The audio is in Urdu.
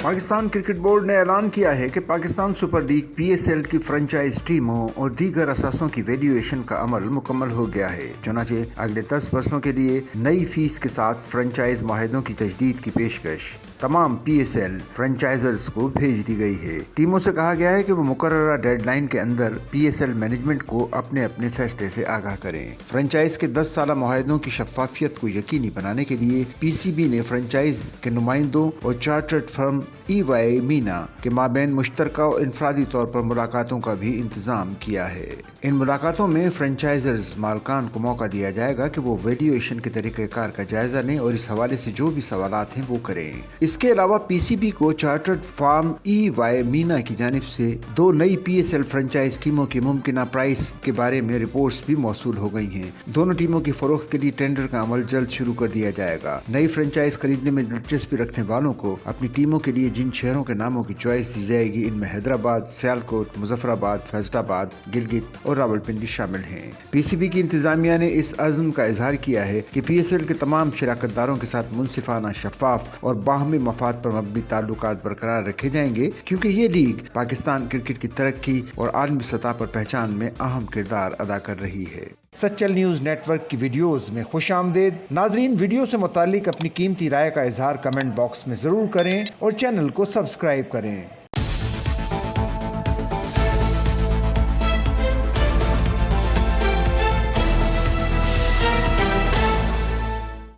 پاکستان کرکٹ بورڈ نے اعلان کیا ہے کہ پاکستان سپر لیگ PSL کی فرنچائز ٹیموں اور دیگر اثاثوں کی ویلیویشن کا عمل مکمل ہو گیا ہے۔ چنانچہ اگلے 10 برسوں کے لیے نئی فیس کے ساتھ فرنچائز معاہدوں کی تجدید کی پیشکش تمام PSL فرنچائزرز کو بھیج دی گئی ہے۔ ٹیموں سے کہا گیا ہے کہ وہ مقررہ ڈیڈ لائن کے اندر PSL مینجمنٹ کو اپنے فیصلے سے آگاہ کریں۔ فرنچائز کے 10 سالہ معاہدوں کی شفافیت کو یقینی بنانے کے لیے PCB نے فرنچائز کے نمائندوں اور چارٹرڈ فرم EY مینا کے مابین مشترکہ اور انفرادی طور پر ملاقاتوں کا بھی انتظام کیا ہے۔ ان ملاقاتوں میں فرنچائزرز مالکان کو موقع دیا جائے گا کہ وہ ویلیویشن کے طریقہ کار کا جائزہ لیں اور اس حوالے سے جو بھی سوالات ہیں وہ کریں۔ اس کے علاوہ PCB کو چارٹرڈ فرم EY مینا کی جانب سے 2 نئی PSL فرنچائز ٹیموں کی ممکنہ پرائس کے بارے میں رپورٹس بھی موصول ہو گئی ہیں۔ دونوں ٹیموں کی فروخت کے لیے ٹینڈر کا عمل جلد شروع کر دیا جائے گا۔ نئی فرنچائز خریدنے میں دلچسپی رکھنے والوں کو اپنی ٹیموں کے لیے جن شہروں کے ناموں کی چوائس دی جائے گی، ان میں حیدرآباد، سیالکوٹ، مظفر آباد، فیصل آباد، گلگت اور راولپنڈی شامل ہیں۔ PCB کی انتظامیہ نے اس عزم کا اظہار کیا ہے کہ PSL کے تمام شراکت داروں کے ساتھ منصفانہ، شفاف اور باہمی مفاد پر مبنی تعلقات برقرار رکھے جائیں گے، کیونکہ یہ لیگ پاکستان کرکٹ کی ترقی اور عالمی سطح پر پہچان میں اہم کردار ادا کر رہی ہے۔ سچل نیوز نیٹ ورک کی ویڈیوز میں خوش آمدید۔ ناظرین، ویڈیو سے متعلق اپنی قیمتی رائے کا اظہار کمنٹ باکس میں ضرور کریں اور چینل کو سبسکرائب کریں۔